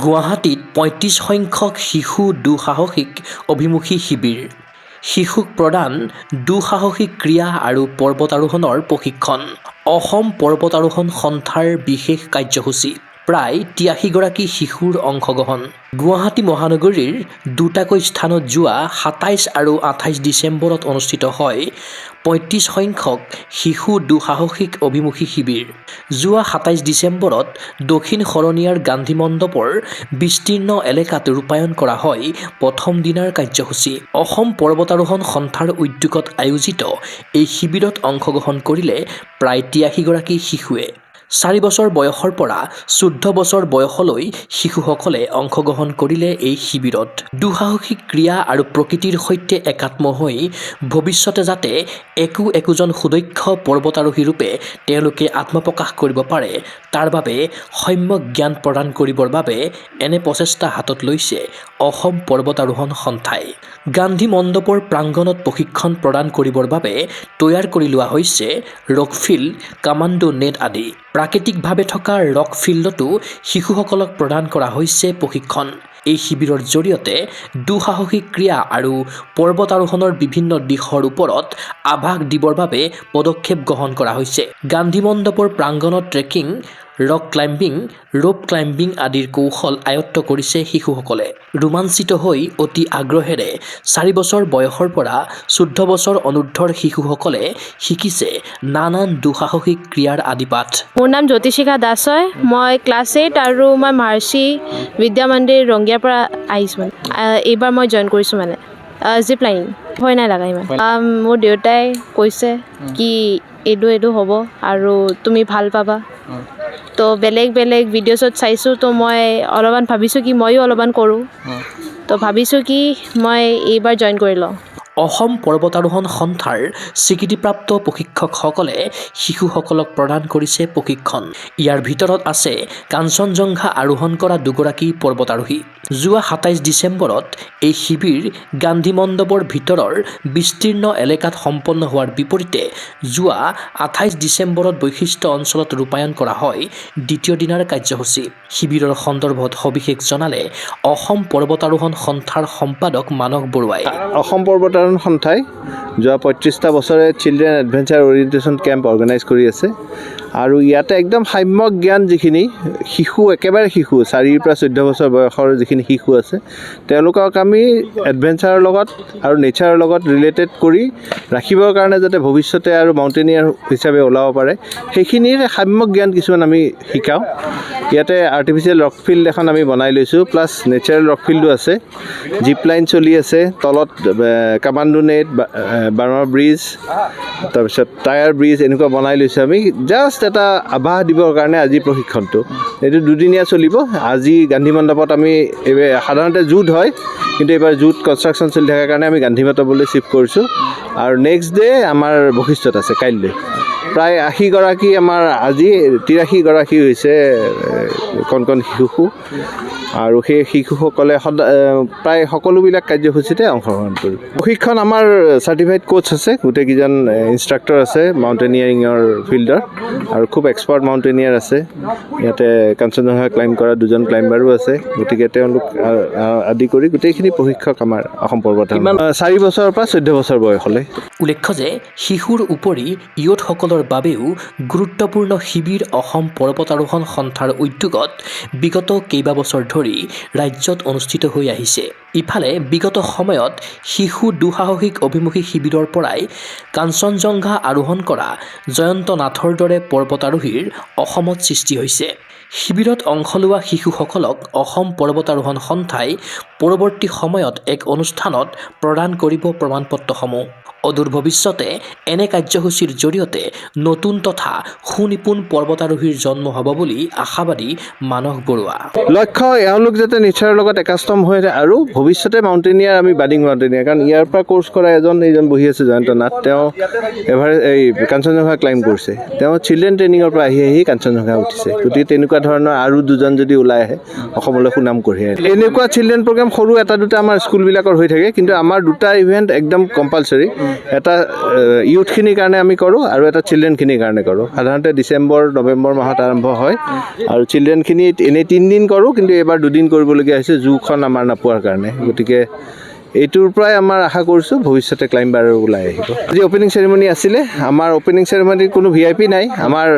গুৱাহাটীত ৩৫ সংখ্যক শিশু দুঃসাহসিক অভিমুখী শিবিৰ। শিশুক প্ৰদান দুঃসাহসিক ক্ৰীড়া আৰু পৰ্বতাৰোহণৰ প্ৰশিক্ষণ। অসম পৰ্বতাৰোহণ সন্থাৰ বিশেষ কাৰ্যসূচী। প্ৰায় ৮৩গৰাকী শিশুৰ অংশগ্ৰহণ। গুৱাহাটী মহানগৰীৰ দুটাকৈ স্থানত যোৱা ২৭ আৰু ২৮ ডিচেম্বৰত অনুষ্ঠিত হয় ৩৫ সংখ্যক শিশু দুঃসাহসিক অভিমুখী শিবিৰ। যোৱা ২৭ ডিচেম্বৰত দক্ষিণ শৰণীয়াৰ গান্ধী মণ্ডপৰ বিস্তীৰ্ণ এলেকাত ৰূপায়ণ কৰা হয় প্ৰথম দিনাৰ কাৰ্যসূচী। অসম পৰ্বতাৰোহণ সন্থাৰ উদ্যোগত আয়োজিত এই শিবিৰত অংশগ্ৰহণ কৰিলে প্ৰায় ৮৩গৰাকী শিশুৱে। ৪ বছৰ বয়সৰ পৰা ১৪ বছৰ বয়সলৈ শিশুসকলে অংশগ্ৰহণ কৰিলে এই শিবিৰত। দুঃসাহসিক ক্ৰীড়া আৰু প্ৰকৃতিৰ সৈতে একাত্ম হৈ ভৱিষ্যতে যাতে একোজন সুদক্ষ পৰ্বতাৰোহী ৰূপে তেওঁলোকে আত্মপ্ৰকাশ কৰিব পাৰে, তাৰ বাবে সম্যক জ্ঞান প্ৰদান কৰিবৰ বাবে এনে প্ৰচেষ্টা হাতত লৈছে অসম পৰ্বতাৰোহণ সন্থাই। গান্ধী মণ্ডপৰ প্ৰাংগণত প্ৰশিক্ষণ প্ৰদান কৰিবৰ বাবে তৈয়াৰ কৰি লোৱা হৈছে ৰকফিল্ড, কামাণ্ডো নেট আদি। প্ৰাকৃতিকভাৱে থকা ৰক ফিল্ডতো শিশুসকলক প্ৰদান কৰা হৈছে প্ৰশিক্ষণ। এই শিবিৰৰ জৰিয়তে দুঃসাহসিক ক্ৰীড়া আৰু পৰ্বতাৰোহণৰ বিভিন্ন দিশৰ ওপৰত আভাস দিবৰ বাবে পদক্ষেপ গ্ৰহণ কৰা হৈছে। গান্ধী মণ্ডপৰ প্ৰাংগণত trekking, rock climbing, rope climbing আদিৰ কৌশল আয়ত্ত কৰিছে শিশুসকলে। ৰোমাঞ্চিত হৈ অতি আগ্ৰহেৰে ৪ বছৰ বয়সৰ পৰা ১৪ বছৰ অনুৰ্ধৰ শিশুসকলে শিকিছে নানান দুঃসাহসিক ক্ৰীড়াৰ আদিপাঠ। মোৰ নাম জ্যোতিষিকা দাস হয়। মই ক্লাছ 8 আৰু মই মহৰ্ষি বিদ্যা মন্দিৰ ৰংগিয়াৰ পৰা আহিছোঁ। মানে এইবাৰ মই জইন কৰিছোঁ মানে জিপ লাইনিং। ভয় নাই লগা ইমান। মোৰ দেউতাই কৈছে কি এইটো হ'ব আৰু তুমি ভাল পাবা। তো বেলেগ ভিডিঅ'ছত চাইছোঁ, তো মই অলপমান ভাবিছোঁ কি ময়ো অলপমান কৰোঁ। তো ভাবিছোঁ কি মই এইবাৰ জইন কৰি লওঁ। অসম পৰ্বতাৰোহণ সন্থাৰ স্বীকৃতিপ্ৰাপ্ত প্ৰশিক্ষকসকলে শিশুসকলক প্ৰদান কৰিছে প্ৰশিক্ষণ। ইয়াৰ ভিতৰত আছে কাঞ্চনজংঘা আৰোহণ কৰা দুগৰাকী পৰ্বতাৰোহী। যোৱা ২৭ ডিচেম্বৰত এই শিবিৰ গান্ধী মণ্ডপৰ ভিতৰৰ বিস্তীৰ্ণ এলেকাত সম্পন্ন হোৱাৰ বিপৰীতে যোৱা ২৮ ডিচেম্বৰত বৈশিষ্ট্য অঞ্চলত ৰূপায়ণ কৰা হয় দ্বিতীয় দিনাৰ কাৰ্যসূচী। শিবিৰৰ সন্দৰ্ভত সবিশেষ জনালে অসম পৰ্বতাৰোহণ সন্থাৰ সম্পাদক মানস বৰুৱাই। অসম পৰ্বতাৰোহণ সন্থাই যোৱা ৩৫টা বছৰে children adventure orientation camp organise কৰি আছে আৰু ইয়াতে একদম সাম্যক জ্ঞান যিখিনি শিশু, একেবাৰে শিশু ৪ৰ পৰা ১৪ বছৰ বয়সৰ যিখিনি শিশু আছে, তেওঁলোকক আমি এডভেঞ্চাৰৰ লগত আৰু নেচাৰৰ লগত ৰিলেটেড কৰি ৰাখিবৰ কাৰণে যাতে ভৱিষ্যতে আৰু মাউণ্টেনিয়াৰ হিচাপে ওলাব পাৰে, সেইখিনিৰ সাম্যক জ্ঞান কিছুমান আমি শিকাওঁ। ইয়াতে আৰ্টিফিচিয়েল ৰক ফিল্ড এখন আমি বনাই লৈছোঁ, প্লাছ নেচাৰেল ৰক ফিল্ডো আছে, জিপ লাইন চলি আছে, তলত কামাণ্ডো নেট, বাৰ্মাৰ ব্ৰিজ, তাৰপিছত টায়াৰ ব্ৰিজ এনেকুৱা বনাই লৈছোঁ আমি জাষ্ট এটা আভাস দিবৰ কাৰণে আজি প্ৰশিক্ষণটো। এইটো দুদিনীয়া চলিব। আজি গান্ধী মণ্ডপত আমি সাধাৰণতে জুত হয়, কিন্তু এইবাৰ জুত কনষ্ট্ৰাকশ্যন চলি থকাৰ কাৰণে আমি গান্ধী মণ্ডপলৈ শ্বিফ্ট কৰিছোঁ আৰু নেক্সট ডে আমাৰ বৈশিষ্ট্যত আছে কাইলৈ। প্ৰায় ৮০গৰাকী, আমাৰ আজি ৮৩গৰাকী হৈছে কণ শিশু আৰু সেই শিশুসকলে প্ৰায় সকলোবিলাক কাৰ্যসূচীতে অংশগ্ৰহণ কৰিব। প্ৰশিক্ষণ আমাৰ চাৰ্টিফাইড কোচ আছে, গোটেইকেইজন ইনষ্ট্ৰাক্টৰ আছে মাউণ্টেনিয়াৰিঙৰ ফিল্ডৰ আৰু খুব এক্সপাৰ্ট মাউণ্টেনিয়াৰ আছে। ইয়াতে কাঞ্চনজংঘা ক্লাইম্ব কৰা 2জন ক্লাইম্বাৰো আছে। গতিকে তেওঁলোক আদি কৰি গোটেইখিনি প্ৰশিক্ষক আমাৰ অসম পৰ্বতাৰোহণ ৪ বছৰৰ পৰা ১৪ বছৰ বয়সলৈ। উল্লেখ্য যে শিশুৰ উপৰি ইয়থসকলৰ বাবেও গুৰুত্বপূৰ্ণ শিবিৰ অসম পৰ্বতাৰোহণ সন্থাৰ উদ্যোগত বিগত কেইবাবছৰ ধৰি ৰাজ্যত অনুষ্ঠিত হৈ আহিছে। ইফালে বিগত সময়ত শিশু দুঃসাহসিক অভিমুখী শিবিৰৰ পৰাই কাঞ্চনজংঘা আৰোহণ কৰা জয়ন্ত নাথৰ দৰে পৰ্বতাৰোহীৰ অসমত সৃষ্টি হৈছে। শিবিৰত অংশ লোৱা শিশুসকলক অসম পৰ্বতাৰোহণ সন্থাই পৰৱৰ্তী সময়ত এক অনুষ্ঠানত প্ৰদান কৰিব প্ৰমাণপত্ৰসমূহ। অদূৰ ভৱিষ্যতে এনে কাৰ্যসূচীৰ জৰিয়তে নতুন তথা সুনিপুণ পৰ্বতাৰোহীৰ জন্ম হ'ব বুলি আশাবাদী মানস বৰুৱা। লক্ষ্য এওঁলোক যাতে নেচাৰৰ লগত একাষ্টম হৈ আৰু ভৱিষ্যতে মাউণ্টেনিয়াৰ, আমি বাডিং মাউণ্টেনিয়াৰ, কাৰণ ইয়াৰ পৰা কোৰ্চ কৰা এইজন বহি আছে জয়ন্ত নাথ, তেওঁ এই কাঞ্চনজংঘা ক্লাইম্ব কৰিছে। তেওঁ চিলড্ৰেন ট্ৰেইনিঙৰ পৰা আহি কাঞ্চনজংঘা উঠিছে। গতিকে তেনেকুৱা ধৰণৰ আৰু 2জন যদি ওলাই আহে অসমলৈ সুনাম কঢ়িয়াই। এনেকুৱা চিলড্ৰেন প্ৰগ্ৰেম সৰু এটা দুটা আমাৰ স্কুলবিলাকৰ হৈ থাকে, কিন্তু আমাৰ 2টা ইভেণ্ট একদম কম্পালচৰি। এটা ইউথখিনিৰ কাৰণে আমি কৰোঁ আৰু এটা চিলড্ৰেনখিনিৰ কাৰণে কৰোঁ। সাধাৰণতে ডিচেম্বৰ নৱেম্বৰ মাহত আৰম্ভ হয় আৰু চিলড্ৰেনখিনি এনেই 3 দিন কৰোঁ, কিন্তু এইবাৰ 2 দিন কৰিবলগীয়া হৈছে জুখন আমাৰ নাপোৱাৰ কাৰণে। গতিকে এইটোৰ পৰাই আমাৰ আশা কৰিছোঁ ভৱিষ্যতে ক্লাইম্বাৰ ওলাই আহিব। আজি অপেনিং চেৰিমনি আছিলে। আমাৰ অপেনিং চেৰিমনিত কোনো VIP নাই, আমাৰ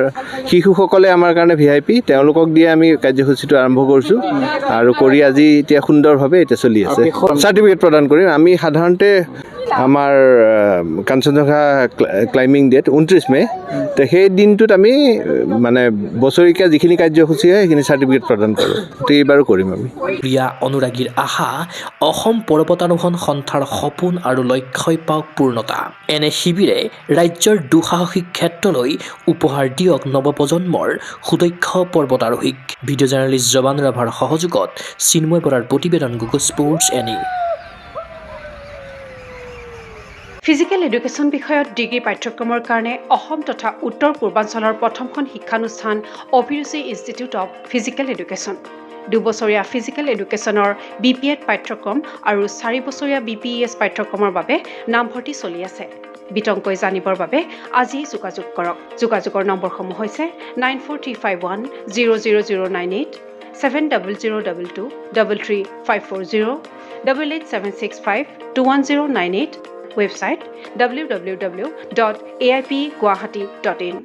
শিশুসকলে আমাৰ কাৰণে VIP, তেওঁলোকক দিয়ে আমি কাৰ্যসূচীটো আৰম্ভ কৰিছোঁ আৰু কৰি আজি এতিয়া সুন্দৰভাৱে এতিয়া চলি আছে। চাৰ্টিফিকেট প্ৰদান কৰিম। আমি সাধাৰণতে আমাৰ কাঞ্চনজংঘা ক্লাইম্বিং ডেট 29 মে', তো সেই দিনটোত আমি মানে বছৰেকীয়া যিখিনি কাৰ্যসূচী হয় সেইখিনি চাৰ্টিফিকেট প্ৰদান কৰোঁ। তো এইবাৰো কৰিম আমি। ক্ৰীড়া অনুৰাগীৰ আশা অসম পৰ্বতাৰোহণ সন্থাৰ সপোন আৰু লক্ষ্যই পাওক পূৰ্ণতা। এনে শিবিৰে ৰাজ্যৰ দুঃসাহসিক ক্ষেত্ৰলৈ উপহাৰ দিয়ক নৱপ্ৰজন্মৰ সুদক্ষ পৰ্বতাৰোহীক। ভিডিঅ' জাৰ্নেলিষ্ট জৱান ৰাভাৰ সহযোগত চিন্ময় বৰাৰ প্ৰতিবেদন Google sports any. Physical education বিষয়ত ডিগ্ৰী পাঠ্যক্ৰমৰ কাৰণে অসম তথা উত্তৰ পূৰ্বাঞ্চলৰ প্ৰথমখন শিক্ষানুষ্ঠান অভিৰুচি ইনষ্টিটিউট অৱ ফিজিকেল এডুকেশ্যন। 2 বছৰীয়া ফিজিকেল এডুকেশ্যনৰ BPEd পাঠ্যক্ৰম আৰু 4 বছৰীয়া BPES পাঠ্যক্ৰমৰ বাবে নামভৰ্তি চলি আছে। বিতংকৈ জানিবৰ বাবে আজি যোগাযোগ কৰক। যোগাযোগৰ নম্বৰসমূহ হৈছে 9435100098, 7002 33540, 88765210998, ৱেবছাইট www.aipguwahati.in।